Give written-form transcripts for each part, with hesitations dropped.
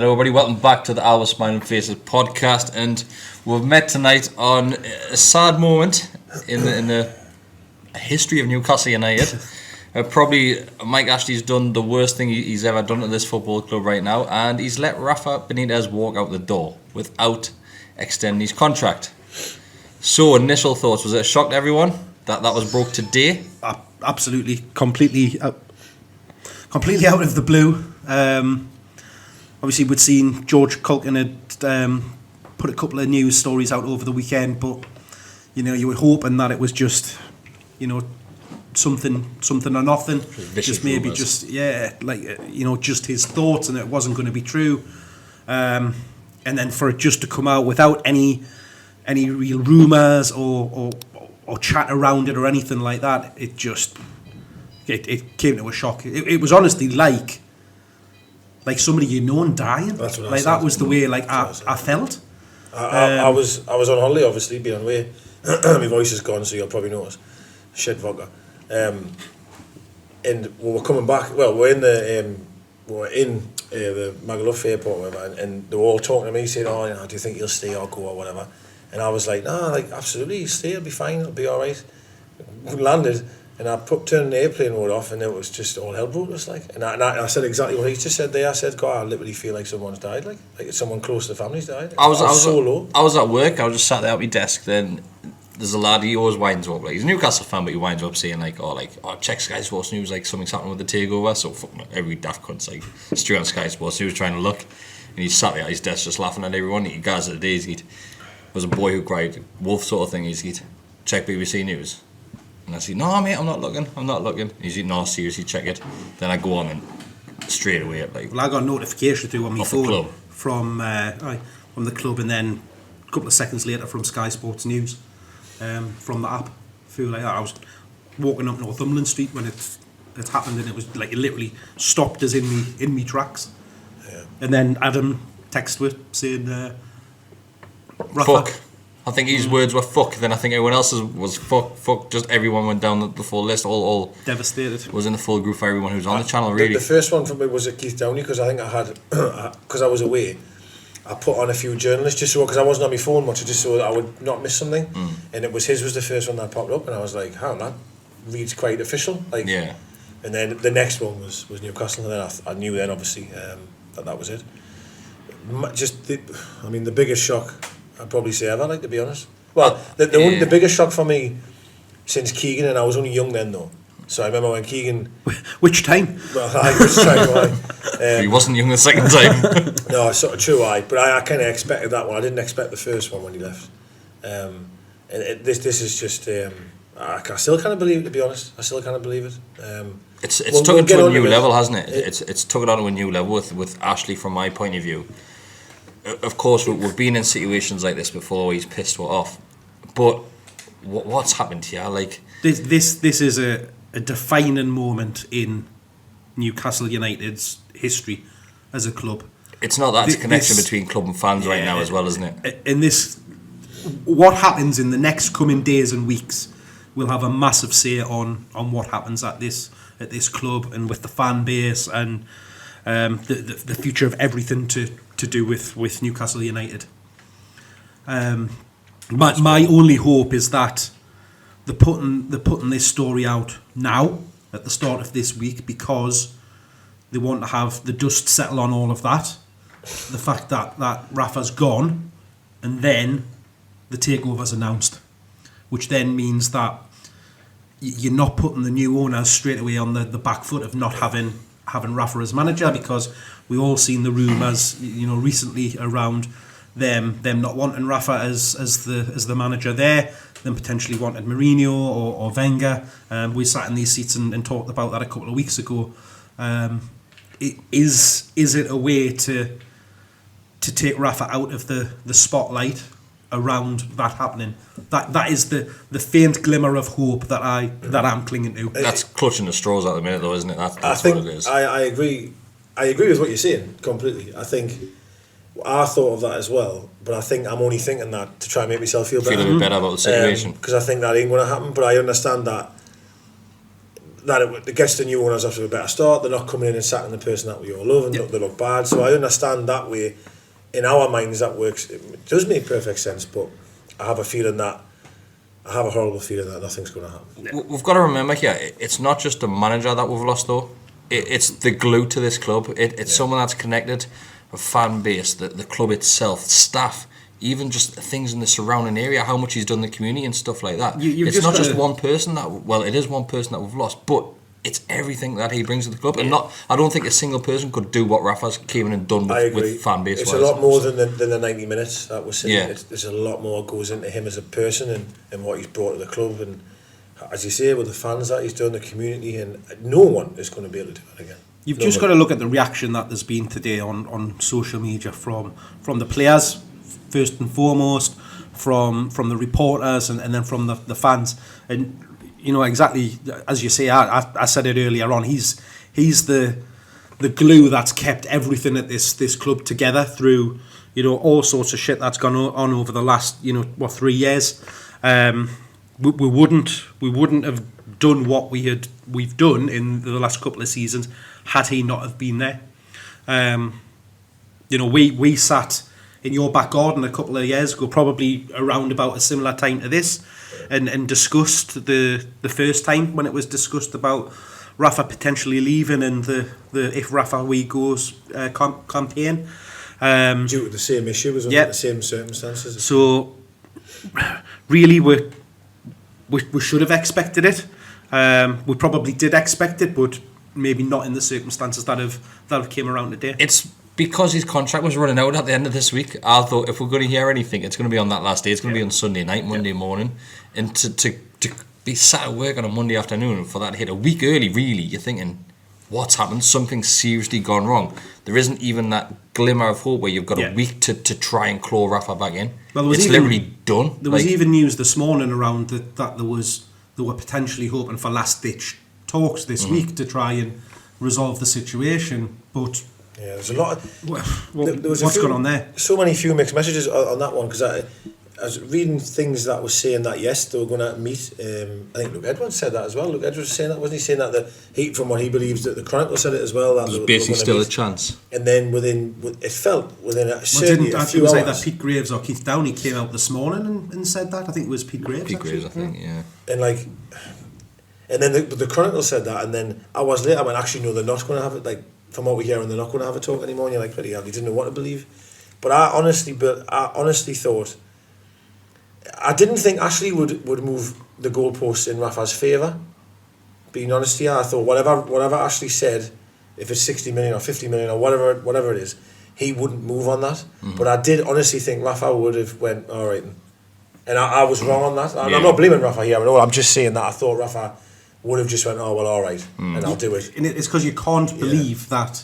Hello everybody, welcome back to the Our Smiling Faces podcast, and we've met tonight on a sad moment in the history of Newcastle United. Probably Mike Ashley's done the worst thing he's ever done to this football club right now, and he's let Rafa Benitez walk out the door without extending his contract. So, initial thoughts, was it a shock to everyone that was broke today? Absolutely, completely out of the blue. Obviously, we'd seen George Culkin had put a couple of news stories out over the weekend, but you were hoping that it was just something or nothing, just maybe rumors. Just his thoughts, and it wasn't going to be true. And then for it just to come out without any real rumours or chat around it or anything like that, it came to a shock. It was honestly like somebody and dying. That's what that was the way I felt. I was on holiday, obviously, being away. My voice is gone, so you'll probably notice. Shit vodka. And we were coming back. Well, we're in the Magaluf airport, or whatever, and they were all talking to me, saying, "Oh, do you think he'll stay or go or whatever?" And I was like, "Nah, absolutely, he'll stay. It'll be fine. It'll be all right." We landed. And I turned the airplane mode off, and it was just all hell broke loose, And I said exactly what he just said there. I said, "God, I literally feel like someone's died, like someone close to the family's died." I was so low. I was at work. I was just sat there at my desk. Then there's a lad. He always winds up he's a Newcastle fan, but he winds up saying check Sky Sports News, something's happening with the takeover. So every daft cunt's straight on Sky Sports News trying to look, and he's sat there at his desk just laughing at everyone. He guys at the days was a boy who cried wolf sort of thing. He'd check BBC News. And I said, "No, mate, I'm not looking. He's like, "No, seriously, check it." Then I go on and straight away, Well, I got a notification through on my phone from the club, and then a couple of seconds later from Sky Sports News, from the app. I feel like that. I was walking up Northumberland Street when it happened, and it was it literally stopped us in me tracks. Yeah. And then Adam texted with saying, Rafa, "Fuck." I think his words were "fuck." Then I think everyone else's was "fuck." Just everyone went down the full list. All devastated. Was in the full group for everyone who was on the channel. Really, the first one for me was at Keith Downey, because I think I had because I was away. I put on a few journalists just so, because I wasn't on my phone much, just so that I would not miss something. And it was his was the first one that popped up, and I was like, "How that reads quite official." Yeah. And then the next one was Newcastle, and then I knew then obviously that was it. The biggest shock I'd probably say ever, to be honest. Well, the biggest shock for me since Keegan, and I was only young then though. So I remember when Keegan... Which time? Well, which time? He wasn't young the second time. No, sort of true, but I kind of expected that one. I didn't expect the first one when he left. And this is just... I still can't believe it, to be honest. I still can't believe it. It's took it to a new level, hasn't it? It's took it on to a new level with Ashley, from my point of view. Of course, we've been in situations like this before. He's pissed off, but what's happened here? This is a defining moment in Newcastle United's history as a club. It's not that, it's a connection between club and fans right now as well, isn't it? And what happens in the next coming days and weeks will have a massive say on what happens at this club and with the fan base and the future of everything to do with Newcastle United. My only hope is that they're putting this story out now at the start of this week, because they want to have the dust settle on all of that, the fact that Rafa's gone, and then the takeover's announced, which then means that you're not putting the new owners straight away on the back foot of not having Rafa as manager, because we've all seen the rumours recently around them not wanting Rafa as the manager there, then potentially wanted Mourinho or Wenger. We sat in these seats and talked about that a couple of weeks ago. Is it a way to take Rafa out of the spotlight around that happening? That is the faint glimmer of hope that I'm clinging to. That's clutching the straws at the minute, though, isn't it? That's what it is. I agree. I agree with what you're saying completely. I think I thought of that as well, but I think I'm only thinking that to try and make myself feel better. Feel a bit better about the situation. Because I think that ain't going to happen. But I understand that that it gets the new owners off to a better start. They're not coming in and sacking the person that we all love and they look bad. So I understand that way. In our minds, that works. It does make perfect sense, but I have a horrible feeling that nothing's going to happen. We've got to remember here, it's not just the manager that we've lost though. It's the glue to this club. It's someone that's connected, a fan base, the club itself, staff, even just things in the surrounding area, how much he's done in the community and stuff like that. It's not just one person it is one person that we've lost, but it's everything that he brings to the club. And I don't think a single person could do what Rafa's came in and done with fan base. It's a lot more than the 90 minutes that we're seeing. Yeah. There's a lot more goes into him as a person and what he's brought to the club. And as you say, with the fans that he's done, the community, and no one is going to be able to do it again. You've just got to look at the reaction that there's been today on social media from the players, first and foremost, from the reporters and then from the fans. And you know, exactly as you say, I said it earlier on, he's the glue that's kept everything at this club together through, you know, all sorts of shit that's gone on over the last, 3 years. We wouldn't have done what we've done in the last couple of seasons had he not have been there. We sat in your back garden a couple of years ago, probably around about a similar time to this, and discussed the first time when it was discussed about Rafa potentially leaving and the If Rafa We Goes campaign. Due to the same issue, was under the same circumstances. So really we should have expected it. We probably did expect it, but maybe not in the circumstances that have came around today. It's because his contract was running out at the end of this week. I thought if we're going to hear anything, it's going to be on that last day. It's going to be on Sunday night, Monday morning, and to be sat at work on a Monday afternoon and for that to hit a week early, really, you're thinking, what's happened? Something's seriously gone wrong. There isn't even that glimmer of hope where you've got a week to try and claw Rafa back in. Well, it's literally done. There was even news this morning around that they were potentially hoping for last-ditch talks this week to try and resolve the situation, but yeah, there's a lot of what's going on there? So many few mixed messages on that one, because I was reading things that was saying that yes, they were going to meet. I think Luke Edwards said that as well. Luke Edwards was saying that, wasn't he? Saying that from what he believes, that the Chronicle said it as well. That there's basically still a chance. And then within a few hours, it was like that Pete Graves or Keith Downey came out this morning and said that. I think it was Pete Graves. I think, yeah. And then the Chronicle said that, and then hours later I went, actually no, they're not going to have it. Like, from what we hear, and they're not going to have a talk anymore. And you're like, bloody hell, you didn't know what to believe. But I honestly thought, I didn't think Ashley would move the goalposts in Rafa's favour. Being honest here, I thought whatever Ashley said, if it's 60 million or 50 million or whatever it is, he wouldn't move on that. Mm-hmm. But I did honestly think Rafa would have went, all right. And I was wrong on that. I'm not blaming Rafa here at all. I'm just saying that I thought Rafa would have just went, oh well, all right, and I'll do it. And it's because you can't believe that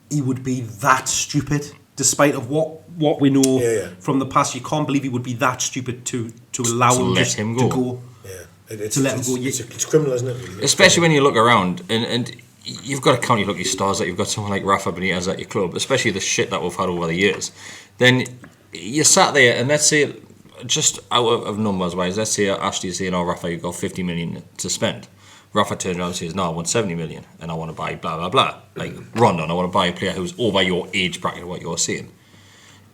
he would be that stupid, despite of what we know from the past. You can't believe he would be that stupid to allow him just to go. Yeah, to let him go. It's criminal, isn't it? Really? Especially when you look around and you've got to count your lucky stars that you've got someone like Rafa Benitez at your club, especially the shit that we've had over the years. Then you sat there and let's say, just out of numbers wise, let's say Ashley's saying, oh Rafa, you've got 50 million to spend. Rafa turns around and says, no, I want 70 million and I want to buy blah blah blah. Like Rondon, I want to buy a player who's over your age bracket, what you're saying.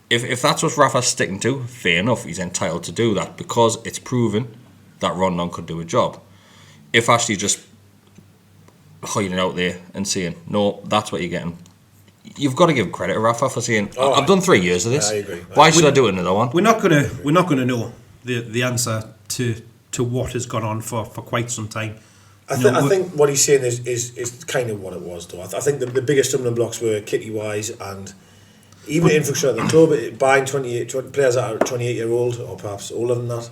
If that's what Rafa's sticking to, fair enough, he's entitled to do that because it's proven that Rondon could do a job. If Ashley's just hiding out there and saying, no, that's what you're getting, you've got to give credit to Rafa for saying, I've done 3 years of this. I agree. Why should I do another one? We're not gonna know the answer to what has gone on for quite some time. I think what he's saying is kind of what it was, though. I think the biggest stumbling blocks were kitty-wise and even infrastructure at the club, buying 28 players that are 28-year-old or perhaps older than that.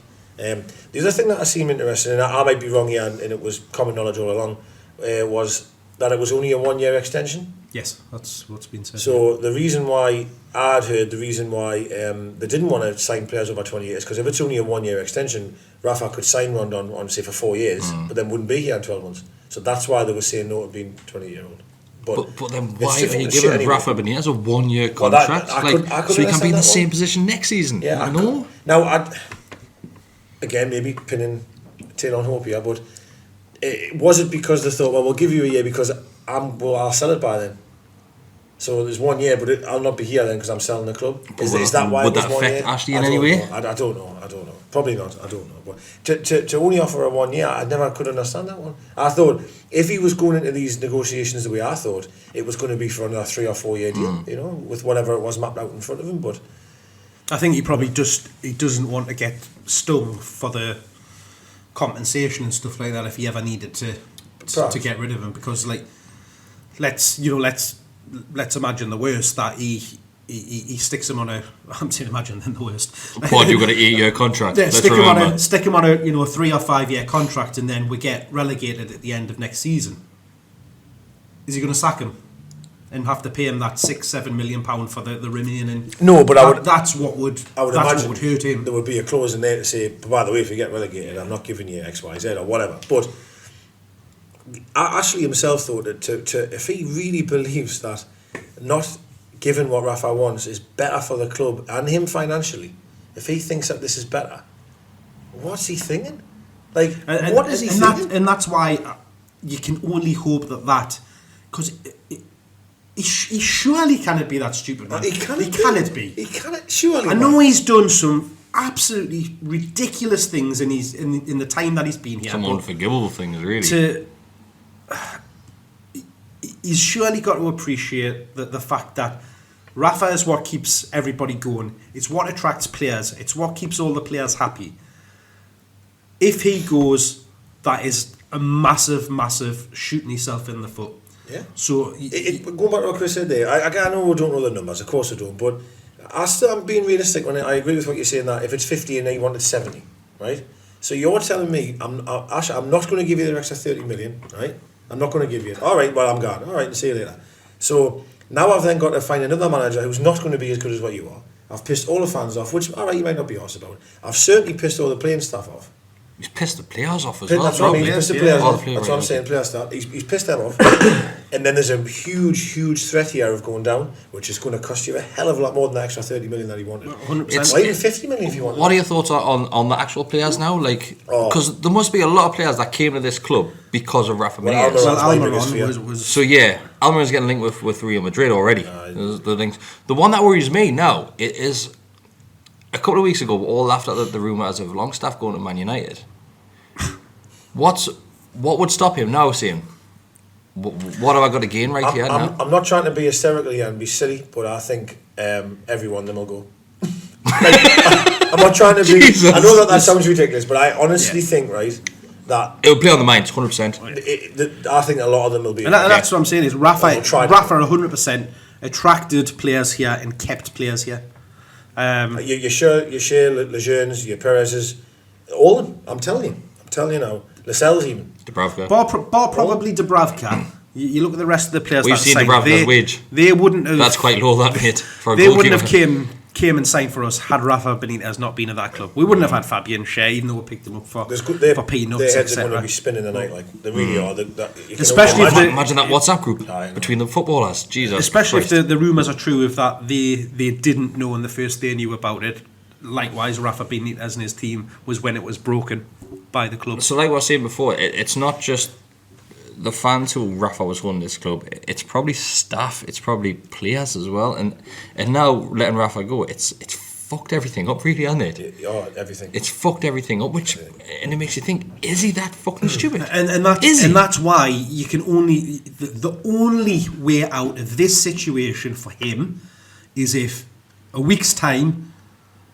The other thing that I seem interested in, I might be wrong here, and it was common knowledge all along, was that it was only a 1 year extension. Yes, that's what's been said. So the reason why I'd heard they didn't want to sign players over 20 years, because if it's only a 1 year extension, Rafa could sign Rondon on say for 4 years, but then wouldn't be here in 12 months. So that's why they were saying no to being 20-year-old. But then why are you giving Rafa Benitez a 1 year contract? So he can be in the same position next season? Yeah, I know. Now, again, maybe pinning tail on hope here, but Was it because they thought, well, we'll give you a year because I'll sell it by then? So there's 1 year, but I'll not be here then because I'm selling the club. Is that why? Would that it was 1 year? affect Ashley in any way? I don't know. Probably not. I don't know. But to only offer a 1 year, I never could understand that one. I thought if he was going into these negotiations the way I thought, it was going to be for another 3 or 4 year deal. You know, with whatever it was mapped out in front of him. But I think he probably he doesn't want to get stung for the compensation and stuff like that if he ever needed to get rid of him, because like let's imagine the worst, that he sticks him on a, I'm saying imagine then the worst. What, you've got an 8-year contract? Yeah, stick him on a 3 or 5 year contract, and then we get relegated at the end of next season. Is he going to sack him and have to pay him that £6-7 million for the remaining? No, but that's what would hurt him. There would be a clause in there to say, by the way, if you get relegated, I'm not giving you X, Y, Z or whatever. But Ashley himself thought that if he really believes that not giving what Rafa wants is better for the club and him financially, if he thinks that this is better, what's he thinking? Like, what is he thinking? And that's why you can only hope that because he surely cannot be that stupid, man. He cannot be. He cannot, surely. I know he's done some absolutely ridiculous things in the time that he's been here. Some unforgivable things, really. He's surely got to appreciate the fact that Rafa is what keeps everybody going. It's what attracts players. It's what keeps all the players happy. If he goes, that is a massive shooting himself in the foot. Yeah. So going back to what Chris said there, I know we don't know the numbers, of course I don't, but I'm being realistic when I agree with what you're saying, that if it's 50 and he wanted 70, right? So you're telling me I'm not going to give you the extra 30 million, right? I'm not going to give you it. All right, well, I'm gone. All right, see you later. So now I've then got to find another manager who's not going to be as good as what you are. I've pissed all the fans off, which, all right, you might not be arsed about. I've certainly pissed all the playing staff off. He's pissed the players off as well. That's what I mean. He's pissed the players off. That's what I'm saying. Player staff. He's pissed them off. And then there's a huge threat here of going down, which is going to cost you a hell of a lot more than the extra 30 million that he wanted. 100%. Or even 50 million if you want. What are your thoughts on the actual players now? Like, because there must be a lot of players that came to this club because of Rafa Benitez. Almiron was. So yeah, Almiron's getting linked with Real Madrid already. The one that worries me now is a couple of weeks ago we all laughed at the rumours of Longstaff going to Man United. What would stop him now saying, what have I got to gain here now? I'm not trying to be hysterical here and be silly, but I think every one of them will go. I'm not trying to be... Jesus. I know that sounds ridiculous, but I honestly think, right, that... It will play on the minds, 100%. I think a lot of them will be... And that's what I'm saying, is Rafa 100% attracted players here and kept players here. Your Shea, Lejeunes, your Perez's, all of them, I'm telling you now. Lascelles even. Dubravka. Bar probably Dubravka. You look at the rest of the players. We've seen Dubravka's wage. They wouldn't have. That's quite low, that mate. They wouldn't have came and signed for us had Rafa Benitez not been at that club. We wouldn't have had Fabian Shea, even though we picked him up for peanuts. Their heads are going to be spinning the night, like they really are. Especially imagine that WhatsApp group between the footballers. Jesus. Especially if the rumours are true, if that they didn't know on the first they knew about it. Likewise, Rafa Benitez and his team was when it was broken by the club. So like what I was saying before, it's not just the fans who Rafa was running this club, it's probably staff, it's probably players as well, and now letting Rafa go, it's fucked everything up, really, hasn't it? Yeah, everything. It's fucked everything up, and it makes you think, is he that fucking stupid? And that's why you can only the only way out of this situation for him is if a week's time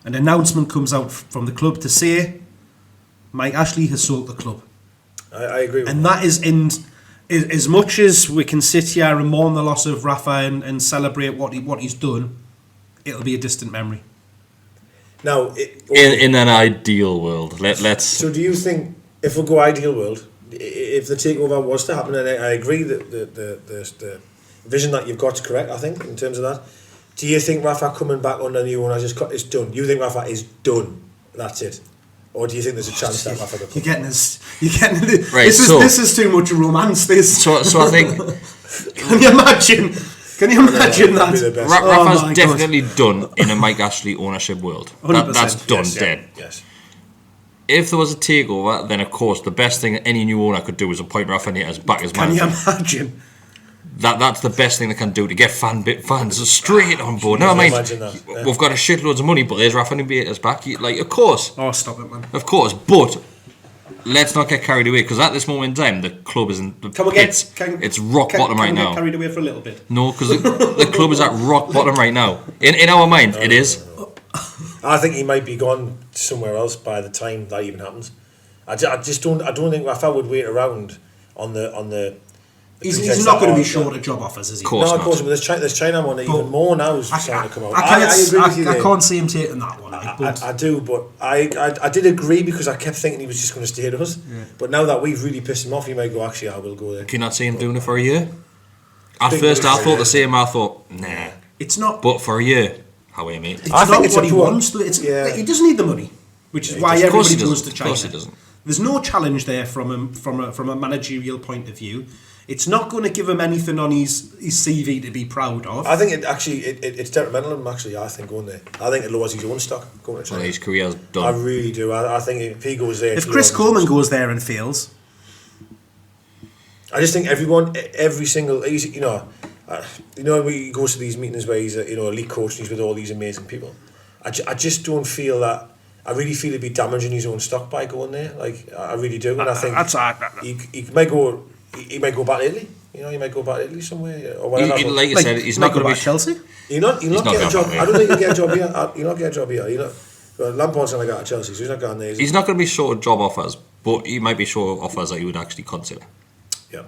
an announcement comes out from the club to say Mike Ashley has sold the club. I agree with and that is in as much as we can sit here and mourn the loss of Rafa and celebrate what he's done, it'll be a distant memory. Now, in an ideal world, let's. So, do you think if we go ideal world, if the takeover was to happen, and I agree that the vision that you've got is correct, I think in terms of that. Do you think Rafa coming back under new owners is done? You think Rafa is done? That's it. Or do you think there's a chance that Rafa could come? You're getting right, this is too much romance. This. So I think. Can you imagine that? Rafa's definitely done in a Mike Ashley ownership world. That's done, yes, dead. Yes. if there was a takeover, then of course the best thing that any new owner could do is appoint Rafa Benitez back as manager. Can you imagine? That's the best thing they can do to get fans straight on board. Never mind, we've got a shitloads of money, but there's Rafa Benitez back. Like, of course. Oh, stop it, man. Of course, but let's not get carried away, because at this moment in time, the club is in the pits. It's rock bottom right now. Get carried away for a little bit? No, because the club is at rock bottom right now. In our mind, it is. I think he might be gone somewhere else by the time that even happens. I just don't think Rafa would wait around on the. He's not going to be short of job offers, is he? Of course no, of course, not. but there's China one even more now is starting to come out. I agree with you I there. can't see him taking that one. I do, but I did agree because I kept thinking he was just going to stay to us. Yeah. But now that we've really pissed him off, he might go, actually, I will go there. Can you not see him doing it for a year? At first, I thought the same. I thought, nah. It's not. But for a year, how are you, mate? It's not what he wants to. He doesn't need the money, which is why everybody goes to China. Of course he doesn't. There's no challenge there from a managerial point of view. It's not going to give him anything on his CV to be proud of. I think it's detrimental to him, actually, I think, going there. I think it lowers his own stock going to China. Well, his career's done. I really do. I think if he goes there... If Chris Coleman goes there and fails... I just think every single... when he goes to these meetings where he's a elite coach and he's with all these amazing people, I just don't feel that... I really feel he'd be damaging his own stock by going there. Like, I really do. And I think he might go... He might go back to Italy. He might go back to Italy somewhere or whatever. Like you said, he's not going to be Chelsea. He'll not get a job. I don't think he'll get a job here. He'll not get a job here. Lampard's going to go to Chelsea, so he's not going there. He's not going to be short of job offers, but he might be short of offers that he would actually consider. Yeah,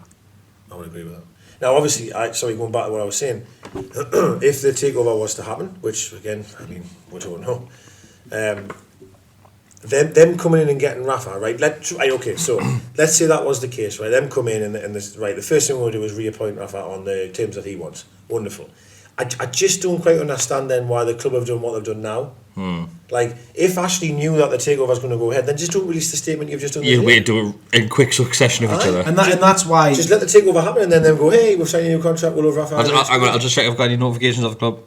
I would agree with that. Now, obviously, going back to what I was saying, if the takeover was to happen, which again, I mean, we don't know. Them coming in and getting Rafa, right? So let's say that was the case, right? Them come in and the first thing we'll do is reappoint Rafa on the terms that he wants. Wonderful. I just don't quite understand then why the club have done what they've done now. Like, if Ashley knew that the takeover was going to go ahead, then just don't release the statement you've just done. You wait to in quick succession of each other, and that's why. Just let the takeover happen, and then them go, hey, we've signed a new contract. We'll have Rafa. I'll just check if I've got any notifications of the club.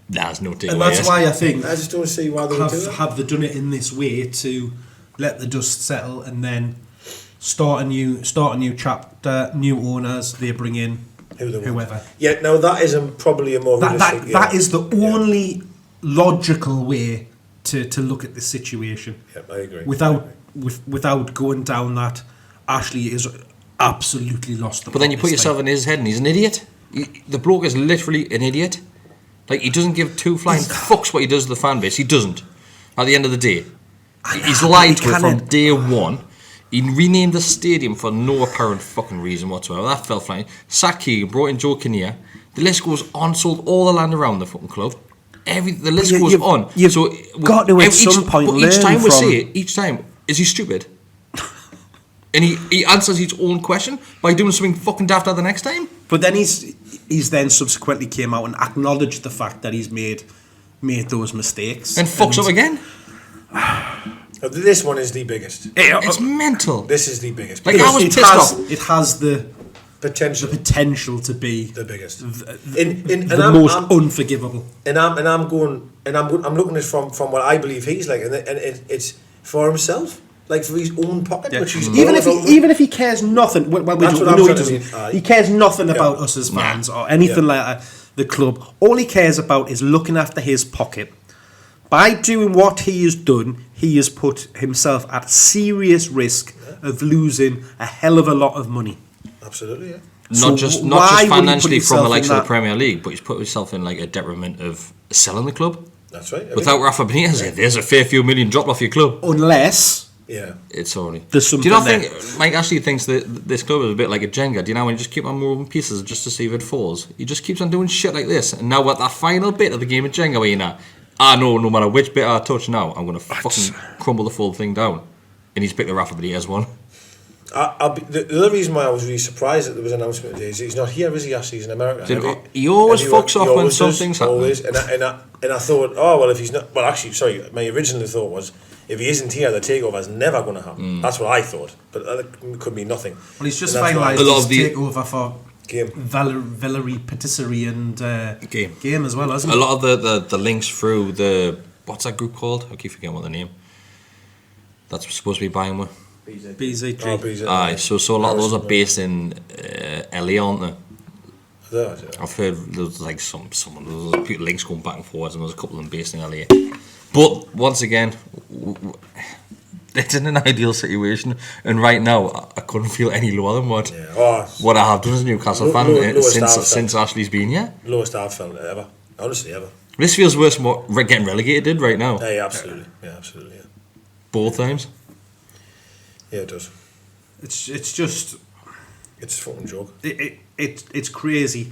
There's no takeover. And that's why I think I just don't see why they would do that. Have they done it in this way to let the dust settle and then start a new chapter, new owners, they bring in whoever. Yeah, now that is probably a more realistic... That is the only logical way to look at this situation. Yeah, I agree. Without going down that Ashley is absolutely lost the plot. But then you put yourself in his head and he's an idiot. The bloke is literally an idiot. Like, he doesn't give two flying fucks what he does to the fan base. He doesn't. At the end of the day. He's lied to it from day one. He renamed the stadium for no apparent fucking reason whatsoever. That fell flying. Sacked Keegan, brought in Joe Kinnear. The list goes on, sold all the land around the fucking club. The list goes on. You've got to at some point learn each time we say it, each time, is he stupid? And he answers his own question by doing something fucking dafter the next time. But then he's then subsequently came out and acknowledged the fact that he's made those mistakes and fucks up again. This one is the biggest. It's mental. This is the biggest. Like, I was pissed off. It has the potential to be the biggest, the most unforgivable. And I'm looking at it from what I believe he's like, and it's for himself. Like, for his own pocket, which he's even if he cares nothing. Well, we know he doesn't. He cares nothing about us as fans or anything like that. The club. All he cares about is looking after his pocket. By doing what he has done, he has put himself at serious risk of losing a hell of a lot of money. Absolutely, yeah. Not just financially from the likes of the Premier League, but he's put himself in like a detriment of selling the club. That's right. Without Rafa Benitez, there's a fair few million dropped off your club. Unless... Yeah, it's already. There's something. Do you not think Mike Ashley thinks that this club is a bit like a Jenga? Do you know when you just keep on moving pieces just to see if it falls? He just keeps on doing shit like this, and now at that final bit of the game of Jenga, where no matter which bit I touch now, I'm going to fucking crumble the full thing down. And he's picked the Rafa Benitez one. The other reason why I was really surprised that there was an announcement today is he's not here, is he? Ashley, he's in America. He always fucks off when something's happening. Always, and I thought, if he's not... Well, actually, sorry, my original thought was, if he isn't here, the takeover is never going to happen. That's what I thought, but that could be nothing. Well, he's just finalised his takeover for Valerie Patisserie and game as well, hasn't he? A lot of the links through the... What's that group called? I keep forgetting what the name... That's supposed to be buying with. BZG. Oh, BZ. Aye, so a lot of those are based in LA, aren't they? Yeah. I've heard there's like there's links going back and forwards, and there's a couple of them based in LA. But once again, it's in an ideal situation, and right now I couldn't feel any lower than what I have done as a Newcastle fan since Ashley's been here. Lowest I've felt ever, honestly ever. This feels worse than what getting relegated right now. Yeah, absolutely. Yeah. Both times. Yeah, it does. It's just. It's a fucking joke. It's crazy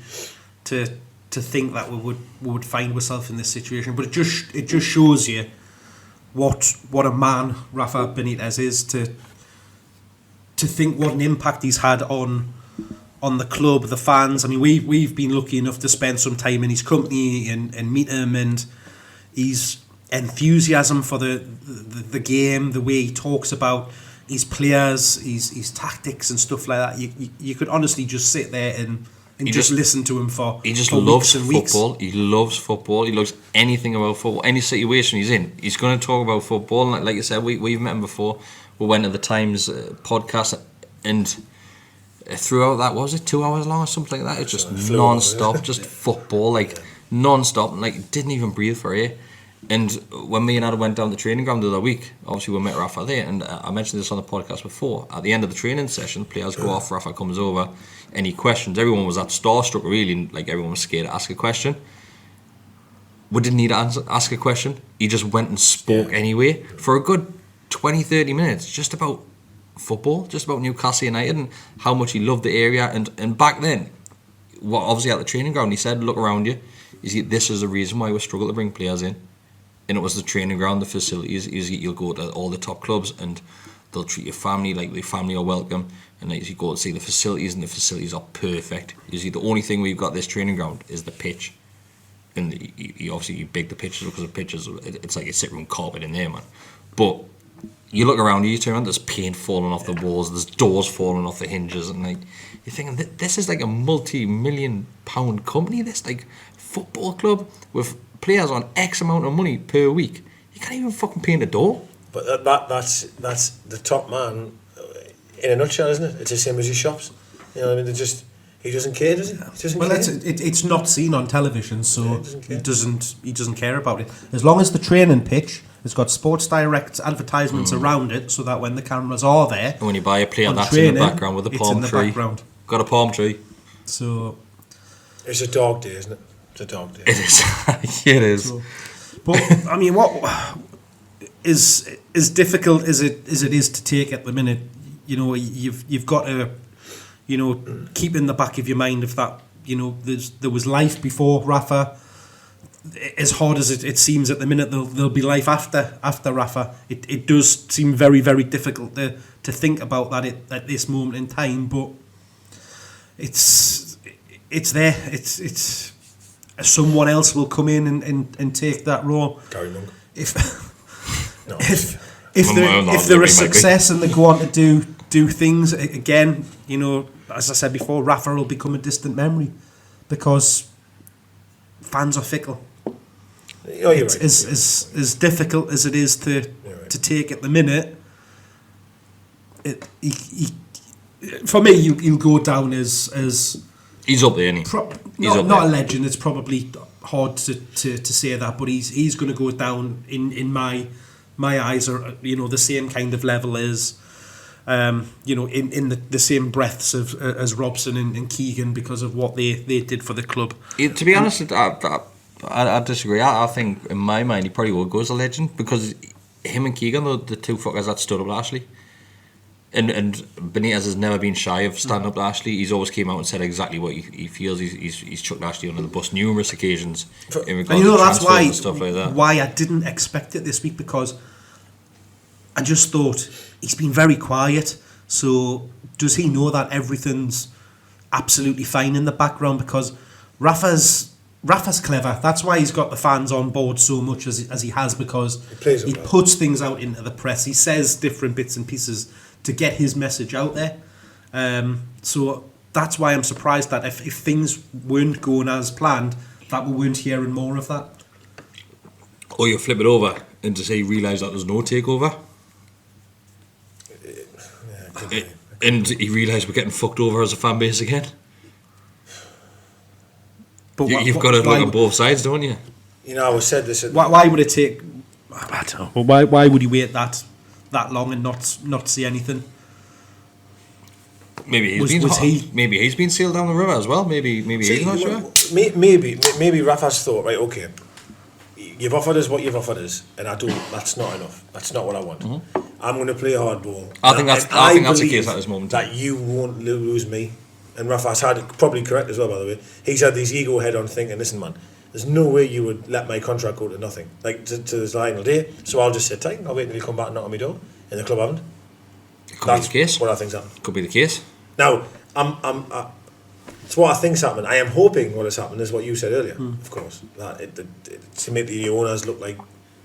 to think that we would find ourselves in this situation, but it just shows you what a man Rafa Benitez is, to think what an impact he's had on the club, the fans. I mean, we've been lucky enough to spend some time in his company and meet him, and his enthusiasm for the game, the way he talks about his players, his tactics and stuff like that. You could honestly just sit there and just listen to him for he just for loves weeks and football. weeks. He loves football. He loves anything about football. Any situation he's in, he's going to talk about football. And like you said, we've met him before. We went to the Times podcast, and throughout that, what was it 2 hours long or something like that? It's just non-stop, just football, non-stop, and didn't even breathe for air. And when me and Adam went down the training ground the other week, obviously we met Rafa there, and I mentioned this on the podcast before. At the end of the training session, players go off, Rafa comes over, any questions? Everyone was that starstruck, really, and everyone was scared to ask a question. We didn't need to ask a question. He just went and spoke anyway for a good 20-30 minutes, just about football, just about Newcastle United and how much he loved the area. And back then, obviously at the training ground, he said, look around you. This is the reason why we struggle to bring players in. And it was the training ground, the facilities. You'll go to all the top clubs and they'll treat your family like the family are welcome. And you go and see the facilities, and the facilities are perfect. The only thing we've got this training ground is the pitch. And you big the pitches, because the pitches, it's like a sit room carpet in there, man. But you look around you turn around, there's paint falling off the walls, there's doors falling off the hinges, and you're thinking, this is like a multi-million-pound company, this football club with players on X amount of money per week. You can't even fucking paint a door. But that's the top man in a nutshell, isn't it? It's the same as his shops. You know what I mean? He doesn't care, does he? It's not seen on television, so he doesn't care about it. As long as the training pitch has got Sports Direct advertisements around it, so that when the cameras are there, and when you buy a player, that's in the background with a palm tree. Background. Got a palm tree. So it's a dog day, isn't it? It's a dog day. It is. It is. So, but I mean, what is as difficult as it is to take at the minute? You know, you've got to, keep in the back of your mind if that, there was life before Rafa. As hard as it seems at the minute, there'll be life after Rafa. It does seem very, very difficult to think about that at this moment in time, but it's there. It's someone else will come in and take that role. Gary Monk. If they're a success and they go on to do things again, as I said before, Rafa will become a distant memory because fans are fickle. Oh, you're right. As difficult as it is to take at the minute, for me, he'll go down as he's up there, isn't he? Not a legend. It's probably hard to say that, but he's going to go down in my eyes, or the same kind of level as in the same breaths as Robson and Keegan, because of what they did for the club. To be honest, I disagree. I think in my mind he probably will go as a legend, because him and Keegan are the two fuckers that stood up to Ashley. And Benitez has never been shy of standing up to Ashley. He's always came out and said exactly what he feels. He's chucked Ashley under the bus numerous occasions in regards to transfers and stuff like that. Why I didn't expect it this week, because I just thought he's been very quiet. So does he know that everything's absolutely fine in the background? Because Rafa's clever. That's why he's got the fans on board so much as he has, because he puts things out into the press. He says different bits and pieces to get his message out there. So that's why I'm surprised that if things weren't going as planned, that we weren't hearing more of that. Or you flip it over and to say you realise that there's no takeover. And he realised we're getting fucked over as a fan base again. But You've got to look at both sides, don't you? You know, I said this. Why would it take? I don't know. Why would he wait that long and not see anything? Maybe he's been sailed down the river as well. Maybe he's not sure. Maybe Rafa's thought, right? Okay, you've offered us what you've offered us, and that's not enough. That's not what I want. Mm-hmm. I'm going to play hardball. I think that's the case at this moment. That you won't lose me. And Rafa's had it probably correct as well, by the way. He's had these ego head on thinking, listen, man, there's no way you would let my contract go to nothing, like to the final day. So I'll just sit tight. I'll wait until you come back and knock on my door. And the club haven't. That's the case. What I think's happened. Could be the case. Now, it's what I think's happening. I am hoping what has happened is what you said earlier, of course, that to make the owners look like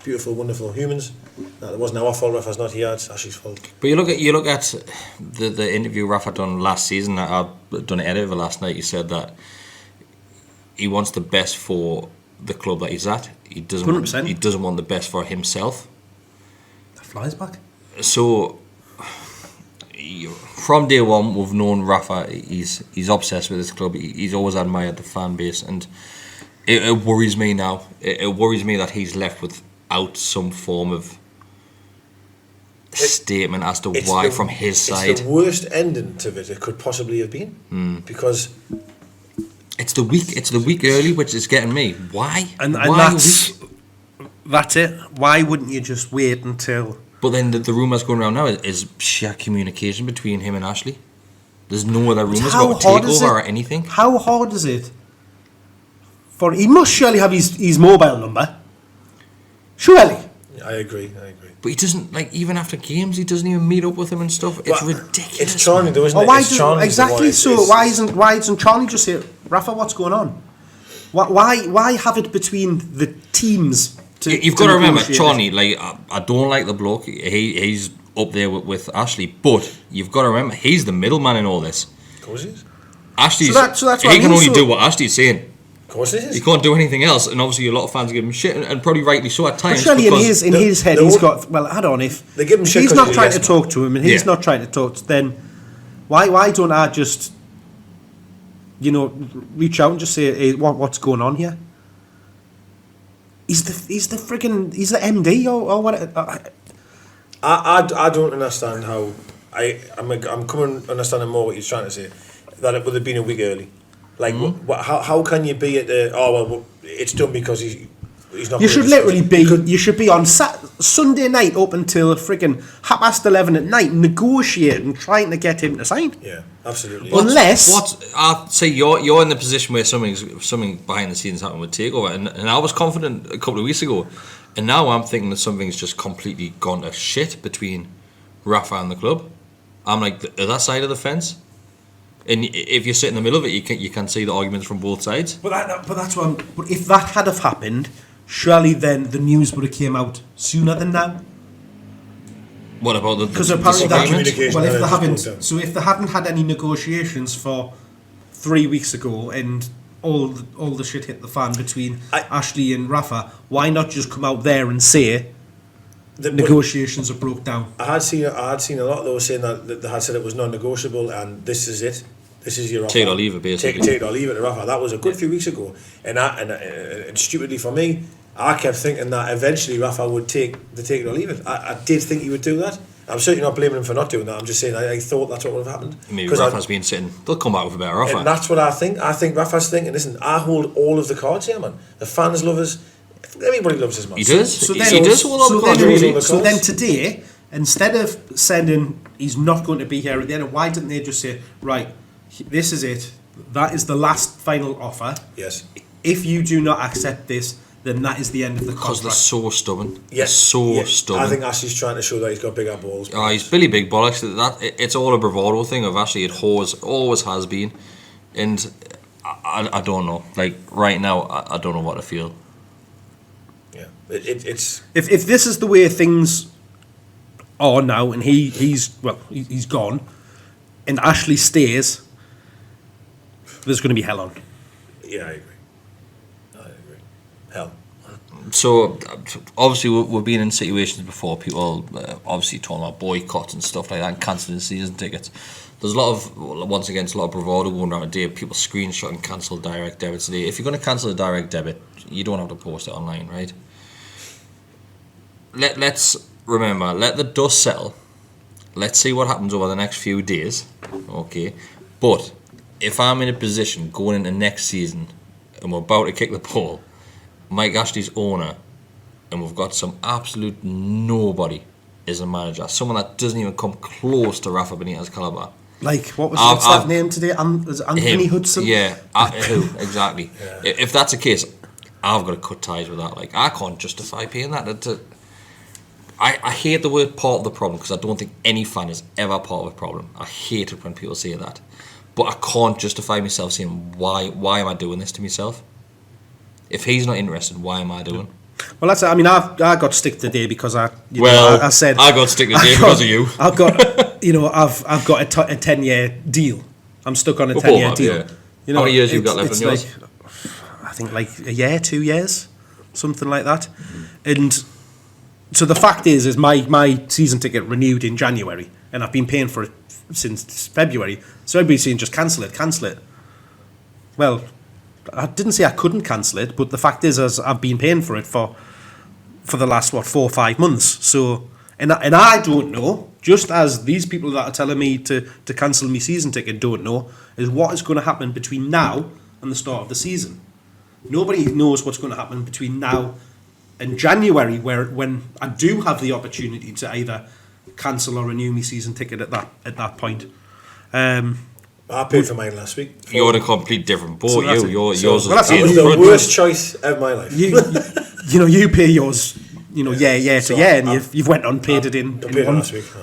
beautiful, wonderful humans. That it wasn't our fault. Rafa's not here. It's Ashley's fault. But you look at the interview Rafa done last season. I've done an edit of it last night. He said that he wants the best for the club that he's at. He doesn't 100%. He doesn't want the best for himself. That flies back. So from day one, we've known Rafa. He's obsessed with this club. He's always admired the fan base, and it worries me now. It worries me that he's left without some form of statement as to why from his side. It's the worst ending to it could possibly have been, because it's the week early, which is getting me. Why? And why that's it. Why wouldn't you just wait until? But then the rumours going around now is sheer communication between him and Ashley. There's no other rumours about a takeover or anything. How hard is it? He must surely have his mobile number. Surely. I agree. But he doesn't, like, even after games, he doesn't even meet up with him and stuff. It's ridiculous. It's Charnley, though, isn't it? Why isn't Charnley just say, Rafa, what's going on? Why have it between the teams? You've got to remember, Charnley, like, I don't like the bloke. He's up there with Ashley, but you've got to remember, he's the middleman in all this. Of course he is. Ashley's, so that's he can only do what Ashley's saying. Of course he is. He can't do anything else, and obviously a lot of fans give him shit, and probably rightly so at times. But surely in his head, he's got, well, hold on, if they give him shit, he's not trying to talk to him, and he's not trying to talk to, then why don't I just, reach out and just say, hey, what's going on here? He's the MD or what? I don't understand how. I'm coming understanding more what you're trying to say. That it would have been a week early. Like, how can you be at the? It's done because he's not. You should literally be. You should be on Sunday night up until friggin' 11:30 at night, negotiating, trying to get him to sign. Yeah, absolutely. Unless I say you're in the position where something behind the scenes happened with takeover, and I was confident a couple of weeks ago, and now I'm thinking that something's just completely gone to shit between Rafa and the club. I'm like the other side of the fence. And if you sit in the middle of it, you can see the arguments from both sides. But that's what. But if that had have happened, surely then the news would have came out sooner than now. What about the? Because apparently that communication. Well, if they hadn't had any negotiations for 3 weeks ago, and all the shit hit the fan between Ashley and Rafa, why not just come out there and say the negotiations are broke down? I had seen a lot of those saying that they had said it was non-negotiable, and this is it. This is your offer. Take it or leave it, basically. Take it or leave it, Rafa. That was a good few weeks ago, and stupidly for me, I kept thinking that eventually Rafa would take it or leave it. I did think he would do that. I'm certainly not blaming him for not doing that. I'm just saying I thought that's what would have happened. Maybe Rafa's been sitting. They'll come out with a better offer. And that's what I think. I think Rafa's thinking, listen, I hold all of the cards here, man. The fans love us. Everybody loves us, man. He does. So then today, instead of sending, he's not going to be here at the end, why didn't they just say, right, this is it. That is the last final offer. Yes. If you do not accept this, then that is the end of the contract. Because they're so stubborn. Yes. Stubborn. I think Ashley's trying to show that he's got bigger balls. Oh, he's Billy Big Bollocks. It's all a bravado thing of Ashley. It always has been. And I don't know. Like, right now, I don't know what to feel. Yeah. It's... If this is the way things are now, and he's gone, and Ashley stays, there's going to be hell on. Yeah, I agree. Hell. So obviously we've been in situations before. People obviously talking about boycotts and stuff like that, and cancelling season tickets. There's a lot of, once again, a lot of bravado going around today. People screenshot and cancel direct debits today. If you're going to cancel a direct debit, you don't have to post it online, right? Let's remember, let the dust settle. Let's see what happens over the next few days, okay? But if I'm in a position going into next season and we're about to kick the ball, Mike Ashley's owner, and we've got some absolute nobody as a manager, someone that doesn't even come close to Rafa Benitez caliber. Like, what's that name today? Was it Anthony Hudson? Yeah, who, exactly. Yeah. If that's the case, I've got to cut ties with that. Like, I can't justify paying that. I hate the word part of the problem, because I don't think any fan is ever part of a problem. I hate it when people say that. But I can't justify myself saying, why am I doing this to myself? If he's not interested, why am I doing? Well, that's it. I mean, I got stick today because I said I got stick today because of you. I've got, I've got a 10-year deal. I'm stuck on a 10-year deal. Yeah. How many years you've got left on yours? I think like a year, 2 years, something like that. And so the fact is my season ticket renewed in January, and I've been paying for it since February. So everybody's saying just cancel it. Well, I didn't say I couldn't cancel it, but the fact is, as I've been paying for it for the last 4 or 5 months. So and I don't know, just as these people that are telling me to cancel my season ticket don't know, is what is going to happen between now and the start of the season. Nobody knows what's going to happen between now and January, when I do have the opportunity to either cancel or renew my season ticket at that point. I paid for mine last week. You're in a complete different boat. So yours was the worst choice of my life. You pay yours, year to year, and you've went on paid it in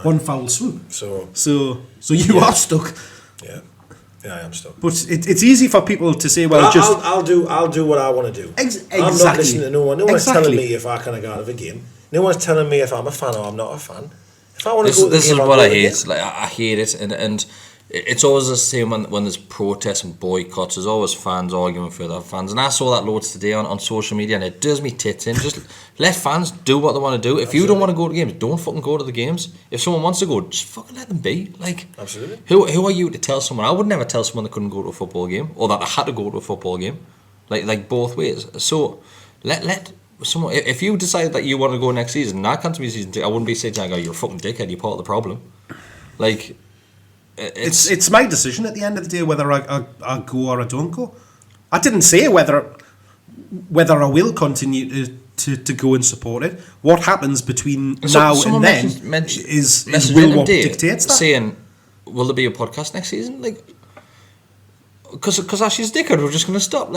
one foul swoop. So you are stuck. Yeah, I am stuck. But it's easy for people to say, well, I'll do what I want to do. Exactly. I'm not listening to no one. No one's telling me if I can go out of a game. No one's telling me if I'm a fan or I'm not a fan. If I want to go to the game, this is what I hate. Like, I hate it, and it's always the same when there's protests and boycotts. There's always fans arguing for other fans, and I saw that loads today on social media, and it does me tits in. Just let fans do what they want to do. If you don't want to go to games, don't fucking go to the games. If someone wants to go, just fucking let them be. Like, absolutely. Who are you to tell someone? I would never tell someone they couldn't go to a football game, or that they had to go to a football game. Like both ways. So let someone. If you decide that you want to go next season, and I can't be season ticket, I wouldn't be saying to you, you're a fucking dickhead. You're part of the problem. Like. It's my decision at the end of the day whether I go or I don't go. I didn't say whether I will continue to go and support it. What happens between now and then is will what dictates that. Saying, will there be a podcast next season? Like, because Ashley's dickhead, we're just going to stop.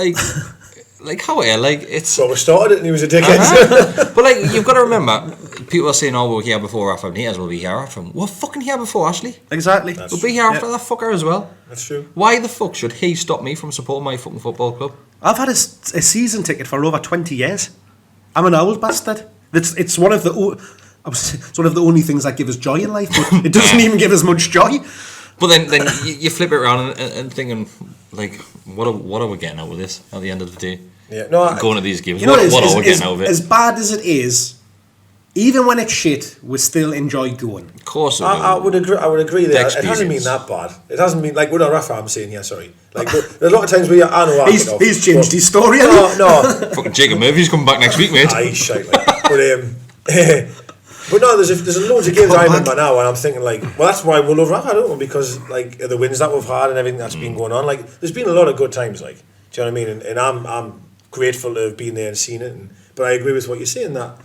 Like how are you? Like, it's. Well, we started it and he was a dickhead. But like, you've got to remember, people are saying, "Oh, we're here before Rafa Benitez. We'll be here after him." We're fucking here before Ashley. Exactly. We'll be here after that fucker as well. That's true. Why the fuck should he stop me from supporting my fucking football club? I've had a season ticket for over 20 years. I'm an old bastard. It's one of the only things that give us joy in life, but it doesn't even give us much joy. But then you flip it around and thinking, like, what are we getting out of this at the end of the day? Yeah, no, going to these games. You know, what are we getting out of it? As bad as it is, even when it's shit, we still enjoy going. Of course, I would agree there. It hasn't been that bad. It hasn't been like with Rafa. I'm saying here, sorry. Like there's a lot of times where I know he's changed his story. No. Fucking Jacob Murphy's coming back next week, mate. He's shite. But no, there's loads of games I remember now, and I'm thinking like, well, that's why we love Rafa, don't we? Because like the wins that we've had and everything that's been going on. Like, there's been a lot of good times. Like, do you know what I mean? And I'm grateful to have been there and seen it. But I agree with what you're saying that.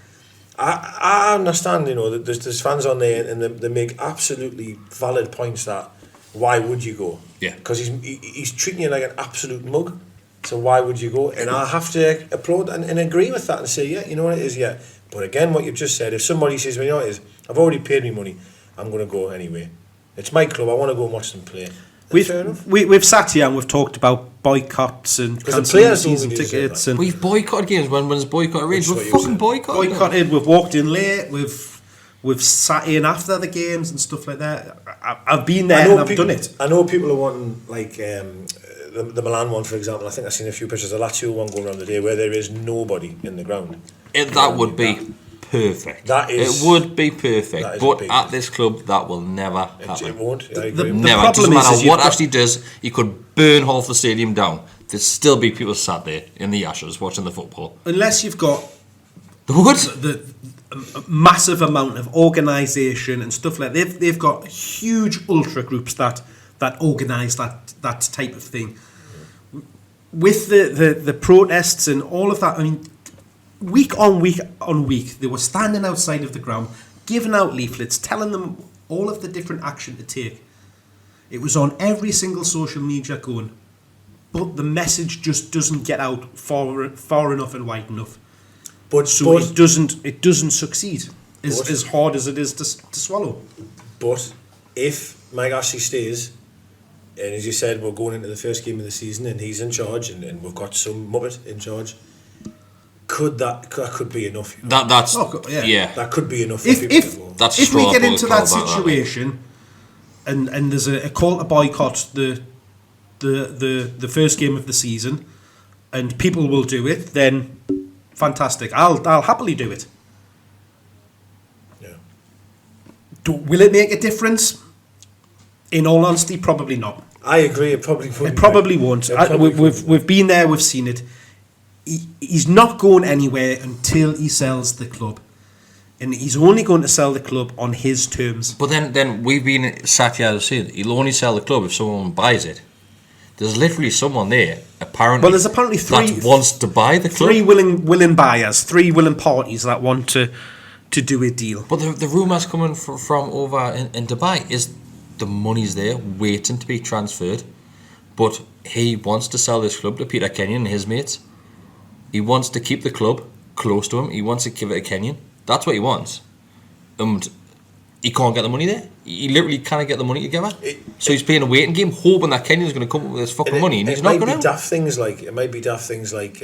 I understand, that there's fans on there and they make absolutely valid points that why would you go? Yeah. Because he's treating you like an absolute mug. So why would you go? And I have to applaud and agree with that and say, yeah, you know what it is, yeah. But again, what you've just said, if somebody says, well, you know what it is, I've already paid me money, I'm going to go anyway. It's my club, I want to go and watch them play. We've sat here and we've talked about boycotts and cancelling season tickets. And we've boycotted games when there's boycott arranged. We've fucking boycotted. We've walked in late. We've sat in after the games and stuff like that. I've been there and I've done it. I know people are wanting like the Milan one, for example. I think I've seen a few pictures of the Lazio one going around the day where there is nobody in the ground. That would be perfect. It would be perfect. But at this club, that will never happen. It won't. I agree. Never. The It doesn't problem is matter what Ashley does. He could burn half the stadium down. There'd still be people sat there in the ashes watching the football. Unless you've got What? the massive amount of organisation and stuff like that. They've got huge ultra groups that organise that type of thing. With the protests and all of that, I mean, week on week, they were standing outside of the ground, giving out leaflets, telling them all of the different action to take. It was on every single social media going, but the message just doesn't get out far enough and wide enough. But it doesn't succeed as hard as it is to swallow. But if Mike Ashley stays, and as you said, we're going into the first game of the season, and he's in charge, and we've got some muppet in charge. That could be enough. You know? That could be enough. If we get into that situation, and there's a call to boycott the first game of the season, and people will do it, then fantastic. I'll happily do it. Yeah. Will it make a difference? In all honesty, probably not. I agree. It probably won't. It probably won't. We've been there. We've seen it. He's not going anywhere until he sells the club, and he's only going to sell the club on his terms. But then we've been sat here saying he'll only sell the club if someone buys it. There's literally someone there, apparently. Well, there's apparently three that wants to buy the club. 3 willing buyers, 3 willing parties that want to do a deal. But the rumours coming from over in Dubai is the money's there, waiting to be transferred. But he wants to sell this club to Peter Kenyon and his mates. He wants to keep the club close to him. He wants to give it to Kenyon. That's what he wants. And he can't get the money there. He literally can't get the money together. So he's playing a waiting game, hoping that Kenyon's going to come up with this fucking money, and he's not going to. It might be daft things like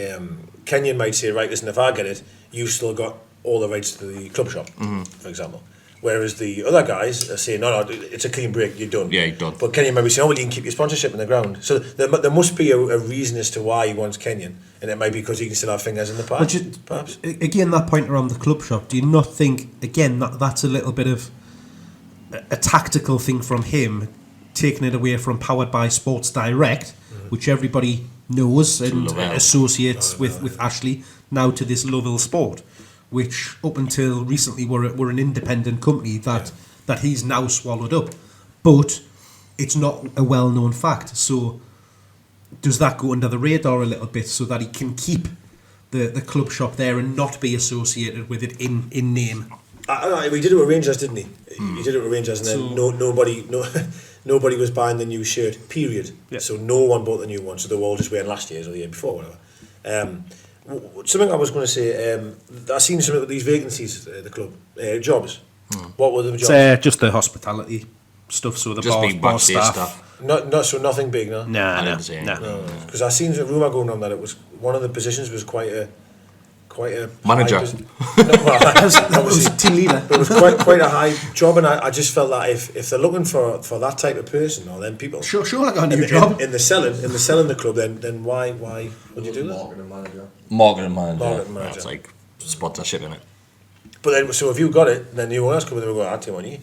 Kenyon might say, right, listen, if I get it, you've still got all the rights to the club shop, for example. Whereas the other guys are saying, no, it's a clean break, you're done. Yeah, you're done. But Kenyon might be saying, oh, well, you can keep your sponsorship in the ground. So there must be a reason as to why he wants Kenyon, and it might be because he can still have fingers in the pie, perhaps. Again, that point around the club shop, do you not think, again, that's a little bit of a tactical thing from him, taking it away from Powered by Sports Direct, which everybody knows and associates with Ashley, now to this Lovell Sport, which up until recently were an independent company that he's now swallowed up. But it's not a well-known fact. So does that go under the radar a little bit so that he can keep the club shop there and not be associated with it in name? We did it with Rangers, didn't he? He did it with Rangers, and then nobody was buying the new shirt, period. Yeah. So no one bought the new one, so they were all just wearing last year's or the year before, whatever. Something I was going to say, I've seen some of these vacancies at the club, jobs. What were the jobs? It's just the hospitality stuff, so the just bar staff. So nothing big, no? No. Because I seen a rumour going on that it was one of the positions was quite a manager. That was team leader. It was quite a high job, and I just felt that if they're looking for that type of person, or then people sure I got a new job in the selling the club, then why would you do that? Marketing manager. That's like sponsorship in it. But then, so if you got it, then anyone else come in and go, I'll take on you.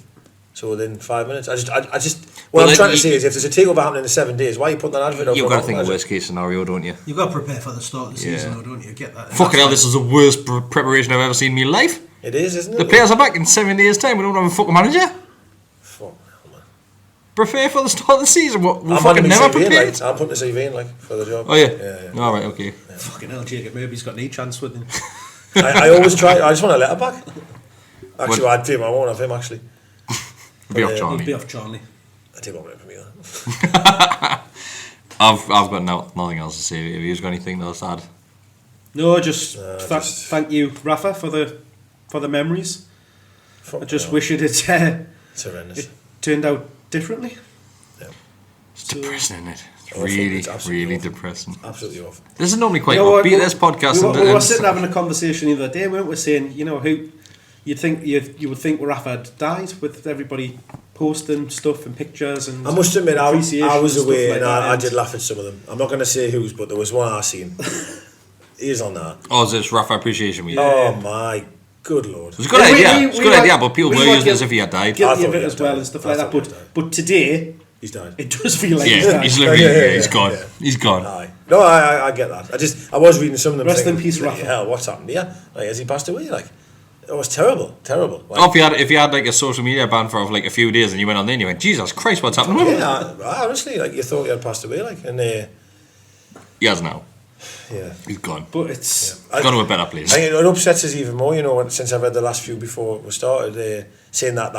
So within 5 minutes, I just what I'm trying to say is, if there's a takeover happening in 7 days, why are you putting that advert up? You've got to think of worst case scenario, don't you? You've got to prepare for the start of the season, though, don't you? Get that. Fucking hell, this is the worst preparation I've ever seen in my life. It is, isn't it? The players are back in 7 days' time. We don't have a fucking manager. Fuck hell, man. Prepare for the start of the season. We're I'm fucking never prepared. I'm putting the CV in for the job. Oh yeah. All right, okay. Yeah. Fucking hell, Jacob Murphy's got no chance with him. I always try. I just want a letter back. Actually, I'd do him. I won't have him actually. Be off Charnley. Be off Charnley. I take one for me. I've got nothing else to say. Have you got anything else to add? No, just thank you, Rafa, for the memories. I just wish it's horrendous. It turned out differently. Yeah. It's depressing, isn't it? It's really depressing. Absolutely awful. This is normally quite upbeat, this podcast. We were sitting having a conversation the other day, weren't we, saying, who you would think Rafa had died, with everybody posting stuff and pictures and I must admit, I was away and like I did laugh at some of them. I'm not going to say whose, but there was one I seen He is on that. Oh, is this Rafa Appreciation Week? Oh my good lord. It was a good idea. It's a good idea, but people were using it as if he had died. Guilty of it as well and stuff like that. But today, he's died. it does feel like he's Yeah, died. he's literally he's gone. Yeah. He's gone. Aye. No, I get that. I was reading some of them. Rest in thinking, peace, bloody Rafa. hell, what's happened here? Like, has he passed away? Like, it was terrible. Like, Oh, if you had like a social media ban for like a few days and you went on there and you went, Jesus Christ, what's happening? yeah, honestly, like you thought he had passed away, like, and He has now. yeah. He's gone. But it's... He's gone to a better place. It upsets us even more, you know, since I've read the last few before we started, saying that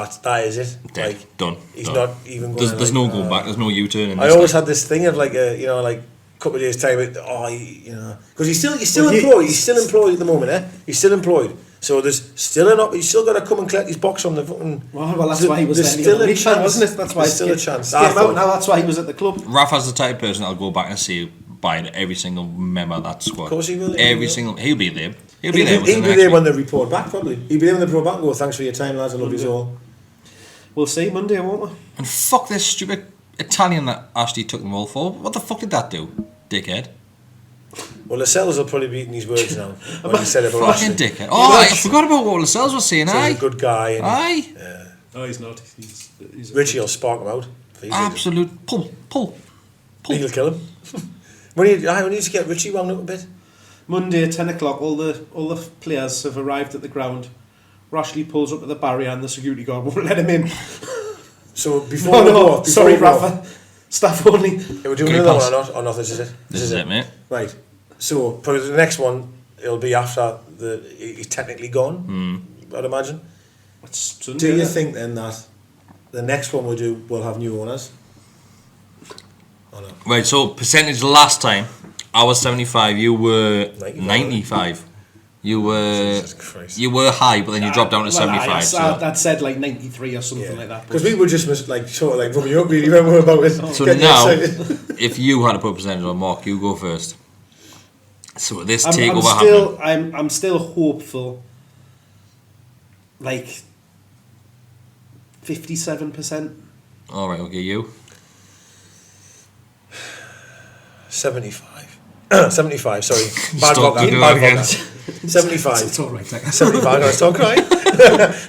is it. Dead. Like, Done. he's Done. not even going. There's no going back. There's no U-turn. In I this always thing. had this thing of like a couple of days time. Because he's still employed. He's still employed at the moment, eh? He's still employed. So there's still he's still got to come and collect his box from the fucking. Well, that's why he was there's there. still a Chance, chance, wasn't it? That's why there's still a chance. Get him out now. That's why he was at the club. Rafa's the type of person that'll go back and see buying every single member of that squad. Of course he will. He'll be there. He'll be there. He'll be there when they report back. Probably he'll be there when they report back and go, "Thanks for your time, lads. I love you all." We'll see Monday, won't we? And fuck this stupid Italian that Ashley took them all for. What the fuck did that do, dickhead? Well, Lascelles will probably be eating his words now. When he said it about Fucking Ashley. dickhead. Oh, I forgot about what Lascelles was saying. So Aye, he's a good guy. And aye. No, he's not. He's Richie will spark him out. Absolute pull. He'll kill him. we need to get Richie wound up a bit. Monday at 10 o'clock, all the players have arrived at the ground. Rashley pulls up at the barrier and the security guard won't let him in. So before we go off, sorry, Rafa. Staff only. Yeah, we're doing another one or not? This is it. This is it, mate. Right. So probably the next one, it'll be after he's technically gone, I'd imagine. Sunday, Do you think then that the next one we'll do will have new owners? Or not? Right, so percentage last time, I was 75, you were 95. You were Jesus Christ. you were high, but then you dropped down to 75. So That said like 93 or something like that. Because we were just sort of like rubbing you up really when we were about it. So now, if you had to put a percentage on, Mark, you go first. So this takeover happening. I'm still hopeful. Like 57%. All right, okay, you. 75. 75, sorry. Bad Stop, vodka. do Bad it again. vodka. 75. It's all right. 75, I'm going to start crying.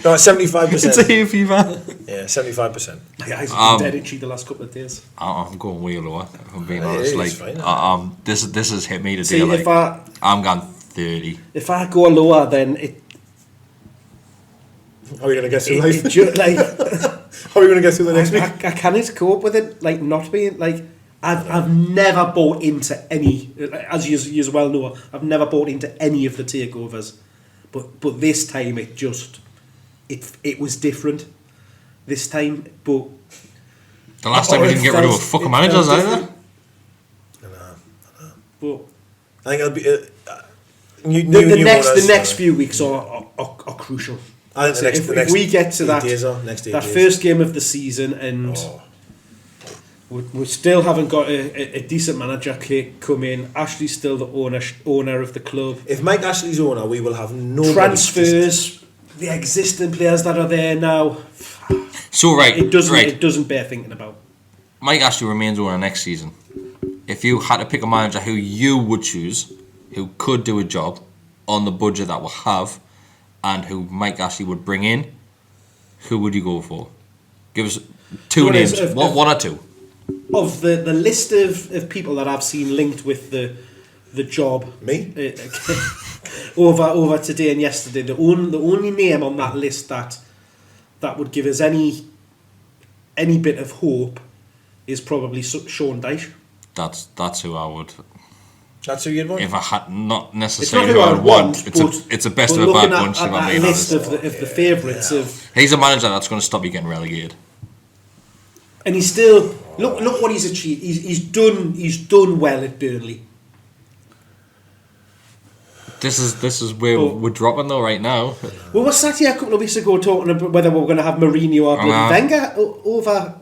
No, 75%. It's a hay fever. Yeah, 75%. My eyes have been dead itchy the last couple of days. I'm going way lower, if I'm being Yeah, honest. it's Like, fine. this has hit me today. See, like, if I I'm going 30. if I go lower, then it How are we going to get through life? like How are we going to get through the next week? I can't cope with it. Like not being like I've never bought into any, as you well know, I've never bought into any of the takeovers, but this time it was different. This time, but The last time we didn't get rid of a fucking managers either. I know. but I think it'll be... the next few weeks are crucial. I think If we get to that next 8 that days. first game of the season and we still haven't got a decent manager come in. Ashley's still the owner of the club. If Mike Ashley's owner, we will have no Transfers, the existing players that are there now. So It doesn't bear thinking about. Mike Ashley remains owner next season. If you had to pick a manager who you would choose, who could do a job on the budget that we'll have, and who Mike Ashley would bring in, who would you go for? Give us two names, one or two. Of the list of people that I've seen linked with the job, Me? over today and yesterday, the only name on that list that would give us any bit of hope is probably Sean Dyche. That's who I would. That's who you'd want? If I had not It's not necessarily who who I I'd want, want. it's a best but of a bad looking bunch. at If I'm that being list honest. of the favourites of. He's a manager that's going to stop you getting relegated. And he's still look what he's achieved. He's done well at Burnley. This is where we're dropping though right now. Well, we sat here a couple of weeks ago talking about whether we were going to have Mourinho or Wenger over.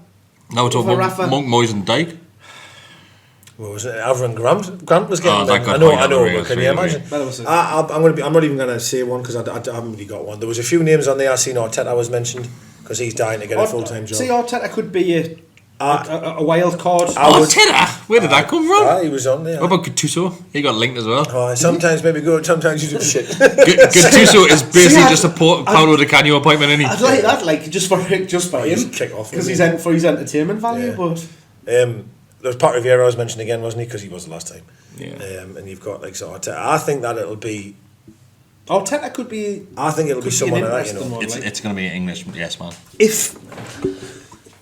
Now we're talking over about Rafa. Monk, Moyes and Dyke. What was it? Avram Grant? Grant was getting that them. got I know, pointed out but can you really. imagine? That was it. I'm not even going to say one because I haven't really got one. There was a few names on there. I seen Arteta was mentioned because he's dying to get a full-time job. See, Arteta could be a A wild card. Tedder? Where did that come from? He was on there. What about Gattuso? He got linked as well. Sometimes maybe good, sometimes you do shit. Gattuso is basically just a Paulo Di Canio appointment, isn't he? I'd like that, like just for him, kick off because he's for his entertainment value. Yeah. But there was Pat Riviera I was mentioning again, wasn't he? Because he was the last time. Yeah. And you've got like sort of I think that it'll be. Arteta could be. I think it'll be someone like that. One, It's going to be an English yes man. If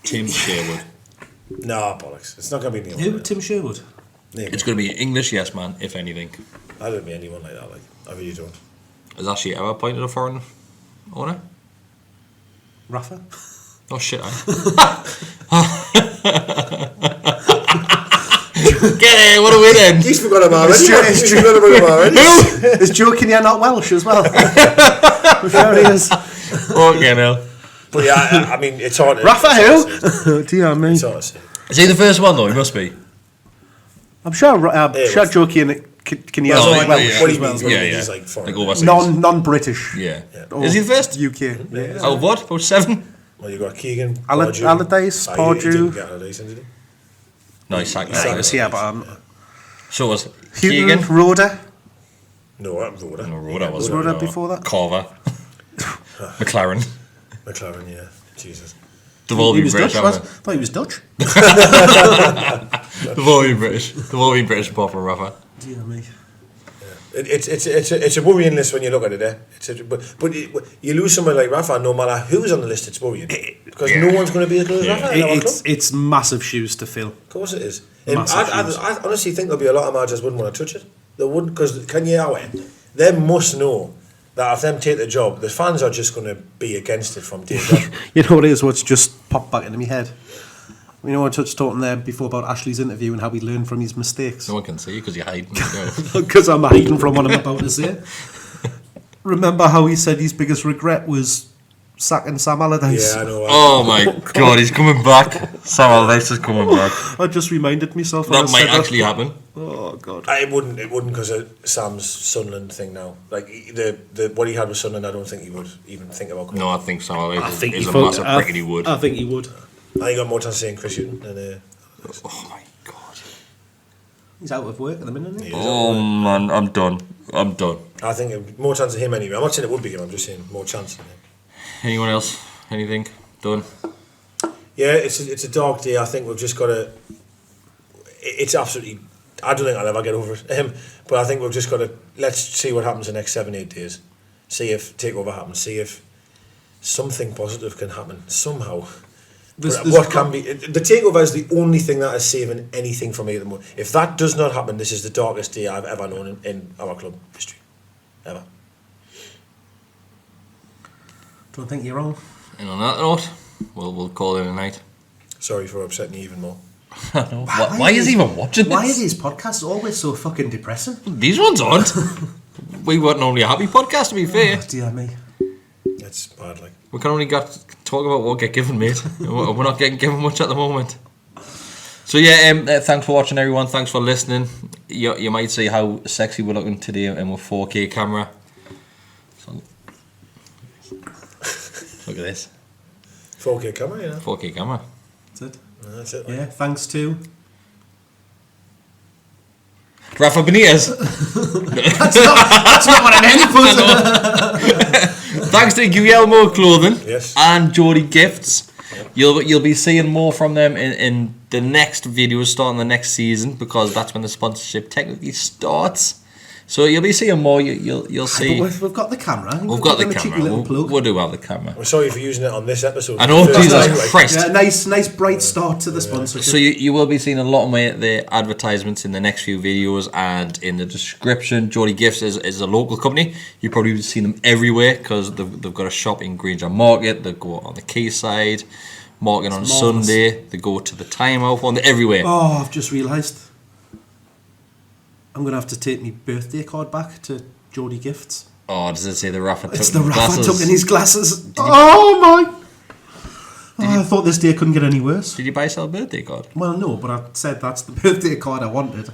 Tim Sherwood. No, bollocks. It's not going to be Neil. Who? Tim Sherwood. It's going to be an English yes man, if anything. I don't be anyone like that. Like I really don't. Has Ashley ever appointed a foreign owner? Rafa. Oh shit! Get it! What are we then? He's forgot about it. Is Joe Kinnear not Welsh as well? I'm sure he is. Okay, now. But yeah, I mean, it's hard. Rafa who? Dear me. It's hard to say. Is he the first one though? He must be. I'm sure Joe Kinnear is Oh, Welsh What as he well. means, Yeah, he's yeah. like foreign. Like overseas. Non-British. Yeah. Or Is he the first? UK. Yeah. Out of what? About 7? Well, you got Keegan, Allardyce, He Pardew. didn't get Allardyce, did he? No, he sacked Sacked. Yeah, but So was Houghton, Keegan? Rhoda. No, that was Roda. No, Rhoda was Rhoda before that? Carver. McLaren. McLaren, yeah. Jesus. They've all He been was British, Dutch. haven't I thought he was Dutch. they? They've all been British. They've all been British apart from Rafa. Dear me. It's a worrying list when you look at it. But you lose someone like Rafa, no matter who's on the list, it's worrying because no one's going to be as good as Rafa in our club. It's massive shoes to fill. Of course it is. And Massive shoes. I honestly think there'll be a lot of managers wouldn't want to touch it. They wouldn't because they must know that if them take the job, the fans are just going to be against it from day one. You know what it is? What's just popped back into my head? You know, I touched talking there before about Ashley's interview and how he learned from his mistakes. No one can see you because you're hiding. Because I'm hiding from what I'm about to say. Remember how he said his biggest regret was sacking Sam Allardyce? Yeah, I know. Oh my god, he's coming back. Sam Allardyce is coming back. I just reminded myself when That I might said actually happen. Oh god. It wouldn't because of Sam's Sunderland thing now. Like the what he had with Sunderland, I don't think he would even think about. Coming. No, I think Sam Allardyce is a thought- massive prick and he would. I think he would. I think he got more chance saying Chris Hughton than. Oh my god. He's out of work at the minute, isn't he? Oh man, I'm done. I think more chance of him anyway. I'm not saying it would be him. I'm just saying more chance of him. Anyone else? Anything? Done? Yeah, it's a dark day. I think we've just got to. It's absolutely. I don't think I'll ever get over it. But I think we've just got to. Let's see what happens the next 7-8 days. See if takeover happens. See if something positive can happen somehow. What can be the takeover is the only thing that is saving anything from me at the moment. If that does not happen, this is the darkest day I've ever known in our club history, ever. Don't think you're wrong. And on that note, we'll call it a night. Sorry for upsetting you even more. Why is he even watching this? Why are these podcasts always so fucking depressing? These ones aren't. We weren't only a happy podcast, to be fair. Oh, dear me. It's bad, like. We can only talk about what get given, mate. We're not getting given much at the moment. So yeah, thanks for watching, everyone. Thanks for listening. You might see how sexy we're looking today in with 4K camera. So, look at this. 4K camera, you know. 4K camera. That's it. That's it. Like. Yeah, thanks to... Rafa Benitez. That's not what I meant. Thanks to Guillermo Clothing Yes. and Geordie Gifts. You'll be seeing more from them in the next videos starting the next season because that's when the sponsorship technically starts. So you'll be seeing more. You'll see. But we've got the camera. We've got the Give them a cheeky camera. little plug. We'll do have the camera. We're sorry for using it on this episode. I know, First Jesus time, like. Christ. Yeah, nice bright start to the sponsorship. So you will be seeing a lot more of the advertisements in the next few videos and in the description. Geordie Gifts is a local company. You've probably seen them everywhere because they've got a shop in Granger Market. They go on the Quayside Market on marvellous. Sunday. They go to the Time Out one. They're everywhere. Oh, I've just realised. I'm going to have to take my birthday card back to Geordie Gifts. Oh, does it say the Rafa took It's the Rafa glasses? took in his glasses. Oh my! I thought this day couldn't get any worse. Did you buy yourself a birthday card? Well, no, but I said that's the birthday card I wanted.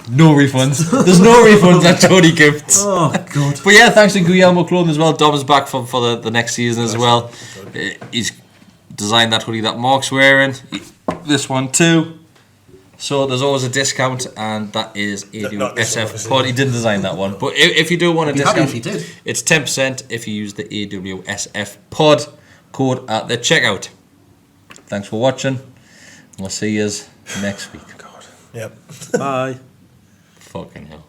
No refunds. There's no refunds at Geordie Gifts. Oh, God. But yeah, thanks to Guillermo Clothing as well. Dom's back for the next season as well. He's designed that hoodie that Mark's wearing. this one too. So there's always a discount, and that is Not this one, AWSF obviously. pod. He didn't design that one, but if you do want a I'd be happy discount, if he did. it's 10% if you use the AWSF pod code at the checkout. Thanks for watching. We'll see you next week. Yep. Bye. Fucking hell.